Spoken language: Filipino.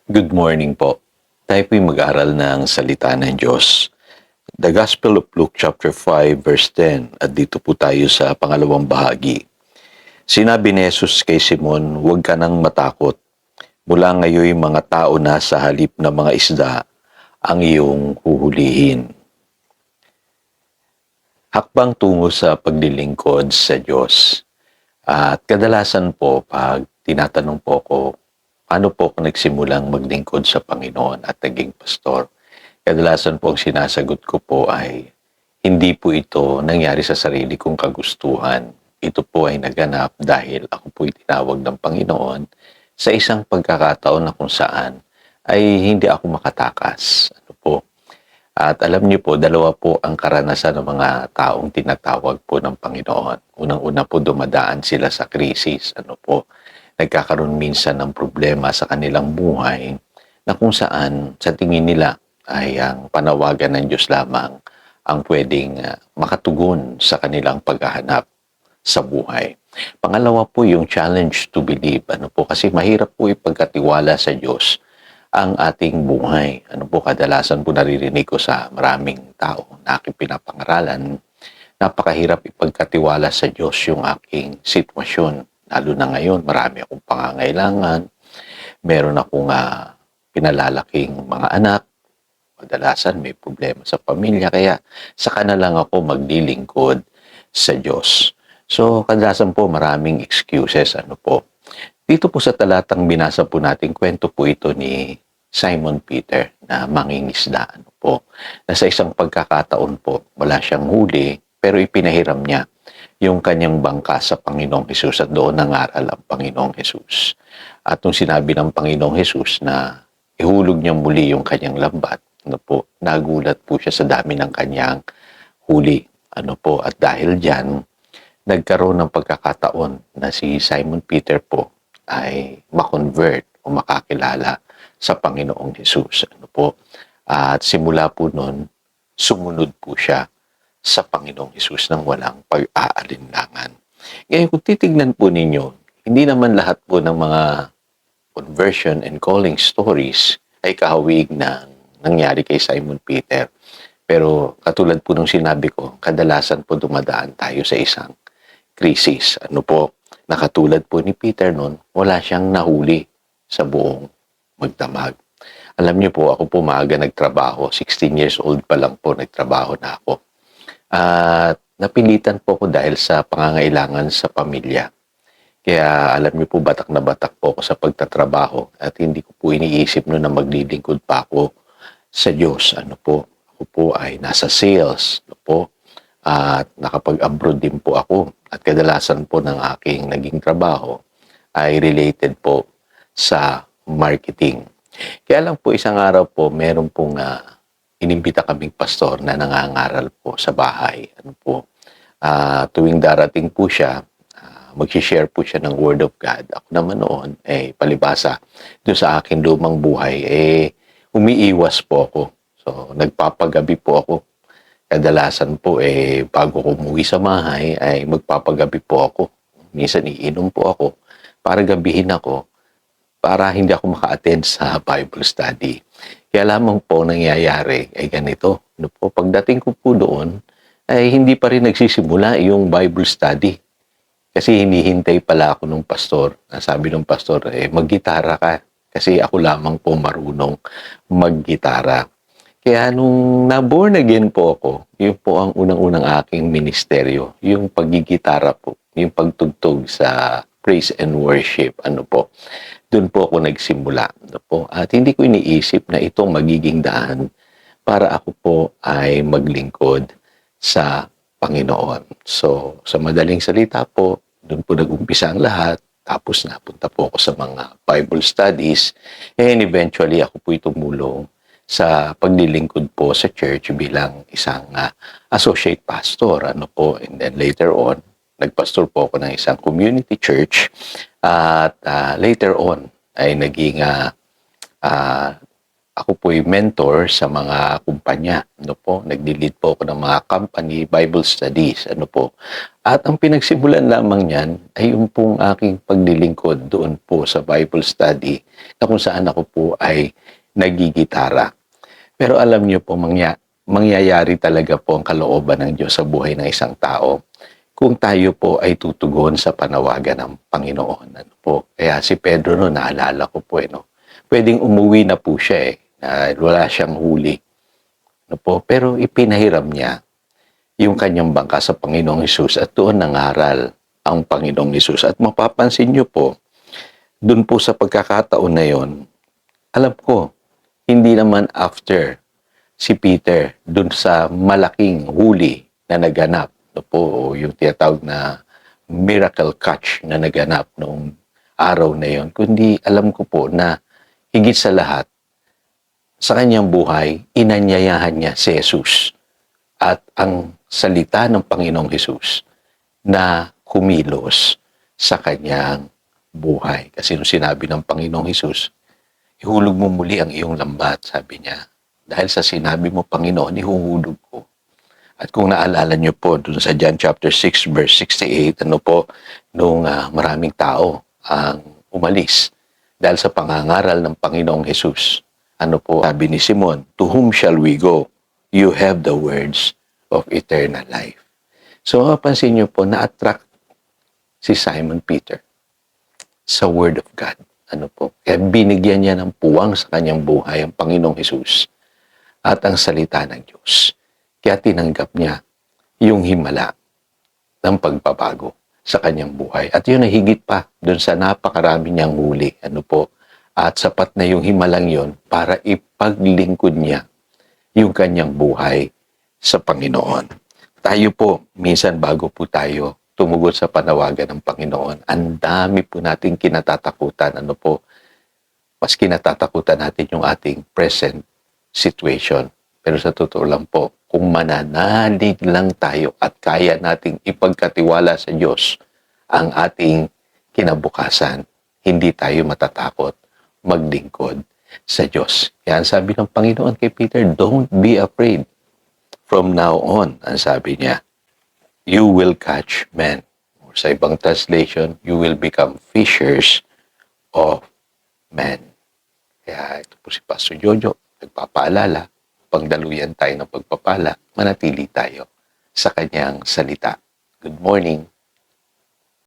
Good morning po. Tayo po'y mag-aral ng salita ng Diyos. The Gospel of Luke chapter 5 verse 10 at dito po tayo sa pangalawang bahagi. Sinabi ni Jesus kay Simon, huwag ka nang matakot. Mula ngayon mga tao na sa halip na mga isda ang iyong huhulihin. Hakbang tungo sa paglilingkod sa Diyos. At kadalasan po pag tinatanong po ko, paano po ako nagsimulang maglingkod sa Panginoon at naging pastor? Kadalasan po ang sinasagot ko po ay hindi po ito nangyari sa sarili kong kagustuhan. Ito po ay naganap dahil ako po tinawag ng Panginoon sa isang pagkakataon na kung saan ay hindi ako makatakas. Ano po? At alam niyo po, dalawa po ang karanasan ng mga taong tinatawag po ng Panginoon. Unang-una po dumadaan sila sa krisis. Ano po? Nagkakaroon minsan ng problema sa kanilang buhay na kung saan sa tingin nila ay ang panawagan ng Diyos lamang ang pwedeng makatugon sa kanilang paghahanap sa buhay. Pangalawa po yung challenge to believe. Ano po? Kasi mahirap po ipagkatiwala sa Diyos ang ating buhay. Ano po, kadalasan po naririnig ko sa maraming tao na aking pinapangaralan, napakahirap ipagkatiwala sa Diyos yung aking sitwasyon. Lalo na ngayon, marami akong pangangailangan, meron akong pinalalaking mga anak, kadalasan may problema sa pamilya, kaya saka na lang ako maglilingkod sa Diyos. So, kadalasan po maraming excuses. Ano po? Dito po sa talatang binasa po natin, kwento po ito ni Simon Peter na mangingisda. Ano po? Na sa isang pagkakataon po, wala siyang huli, pero ipinahiram niya yung kanyang bangka sa Panginoong Hesus at doon nangaral ang Panginoong Hesus. At nung sinabi ng Panginoong Hesus na ihulog niya muli yung kanyang lambat, ano po, nagulat po siya sa dami ng kanyang huli. Ano po, at dahil diyan, nagkaroon ng pagkakataon na si Simon Peter po ay makonvert o makakilala sa Panginoong Hesus. Ano po? At simula po nun, sumunod po siya sa Panginoong Hesus nang walang pag-aalinlangan. Ngayon, kung titignan po ninyo, hindi naman lahat po ng mga conversion and calling stories ay kahawig na nangyari kay Simon Peter. Pero katulad po nung sinabi ko, kadalasan po dumadaan tayo sa isang krisis. Ano po, nakatulad po ni Peter noon, wala siyang nahuli sa buong magdamag. Alam niyo po, ako po maaga nagtrabaho. 16 years old pa lang po, nagtrabaho na ako. At napilitan po ako dahil sa pangangailangan sa pamilya. Kaya alam niyo po, batak na batak po ako sa pagtatrabaho at hindi ko po iniisip noon na maglilingkod pa ako sa Diyos. Ano po, ako po ay nasa sales. Ano po, at nakapag-abroad din po ako. At kadalasan po ng aking naging trabaho ay related po sa marketing. Kaya lang po isang araw po, meron pong inimbita kaming pastor na nangangaral po sa bahay. Ano po, tuwing darating po siya, mag-share po siya ng Word of God. Ako naman noon, palibasa, doon sa aking lumang buhay, umiiwas po ako. So, nagpapagabi po ako. Kadalasan po, bago ko umuwi sa bahay, ay magpapagabi po ako. Minsan iinom po ako para gabihin ako, para hindi ako maka-attend sa Bible study. Kaya lamang po nangyayari ay ganito. Ano po, pagdating ko po doon, ay hindi pa rin nagsisimula yung Bible study. Kasi hinihintay pala ako ng pastor. Sabi ng pastor, maggitara ka. Kasi ako lamang po marunong maggitara. Kaya nung na-born again po ako, yun po ang unang-unang aking ministeryo. Yung paggigitara po, yung pagtugtog sa praise and worship. Ano po, doon po ako nagsimula. Ano po, at hindi ko iniisip na itong magiging daan para ako po ay maglingkod sa Panginoon. So, sa madaling salita po, doon po nag-umpisa ang lahat. Tapos napunta po ako sa mga Bible studies. And eventually, ako po tumulong sa paglilingkod po sa church bilang isang associate pastor. Ano po, and then later on, nagpastor po ako ng isang community church. At later on, ay naging ako po'y mentor sa mga kumpanya. Ano po, nagdi-lead po ako ng mga company, Bible studies, ano po. At ang pinagsimulan lamang niyan ay yung pong aking paglilingkod doon po sa Bible study na kung saan ako po ay nagigitara. Pero alam niyo po, mangyayari talaga po ang kalooban ng Diyos sa buhay ng isang tao kung tayo po ay tutugon sa panawagan ng Panginoon. Ano po? Kaya si Pedro no, naalala ko po, no? Pwedeng umuwi na po siya na wala siyang huli. No po? Pero ipinahiram niya yung kanyang bangka sa Panginoong Hesus at doon nangaral ang Panginoong Hesus. At mapapansin niyo po, doon po sa pagkakataon na yon, alam ko, hindi naman after si Peter doon sa malaking huli na naganap, no po, yung tinatawag na miracle catch na naganap noong araw na yon, kundi alam ko po na higit sa lahat, sa kanyang buhay, inanyayahan niya si Jesus at ang salita ng Panginoong Hesus na kumilos sa kanyang buhay. Kasi nung sinabi ng Panginoong Hesus, ihulog mo muli ang iyong lambat, sabi niya. Dahil sa sinabi mo, Panginoon, ihuhulog ko. At kung naalala niyo po, dun sa John chapter 6, verse 68, ano po, nung maraming tao ang umalis dahil sa pangangaral ng Panginoong Hesus. Ano po, sabi ni Simon, to whom shall we go? You have the words of eternal life. So, mapapansin niyo po, na-attract si Simon Peter sa Word of God. Ano po? Kaya binigyan niya ng puwang sa kanyang buhay ang Panginoong Hesus at ang salita ng Diyos. Kaya tinanggap niya yung himala ng pagbabago sa kanyang buhay. At yun ay higit pa doon sa napakarami niyang huli. Ano po? At sapat na yung himalang yon para ipaglingkod niya yung kanyang buhay sa Panginoon. Tayo po, minsan bago po tayo tumugon sa panawagan ng Panginoon, ang dami po nating kinatatakutan. Ano po? Mas kinatatakutan natin yung ating present situation. Pero sa totoo lang po, kung mananalig lang tayo at kaya nating ipagkatiwala sa Diyos ang ating kinabukasan, hindi tayo matatakot maglingkod sa Diyos. Kaya ang sabi ng Panginoon kay Peter, don't be afraid. From now on, ang sabi niya, you will catch men. Or sa ibang translation, you will become fishers of men. Kaya ito po si Pastor Jojo, nagpapaalala, pagdaluyan tayo ng pagpapala, manatili tayo sa kanyang salita. Good morning.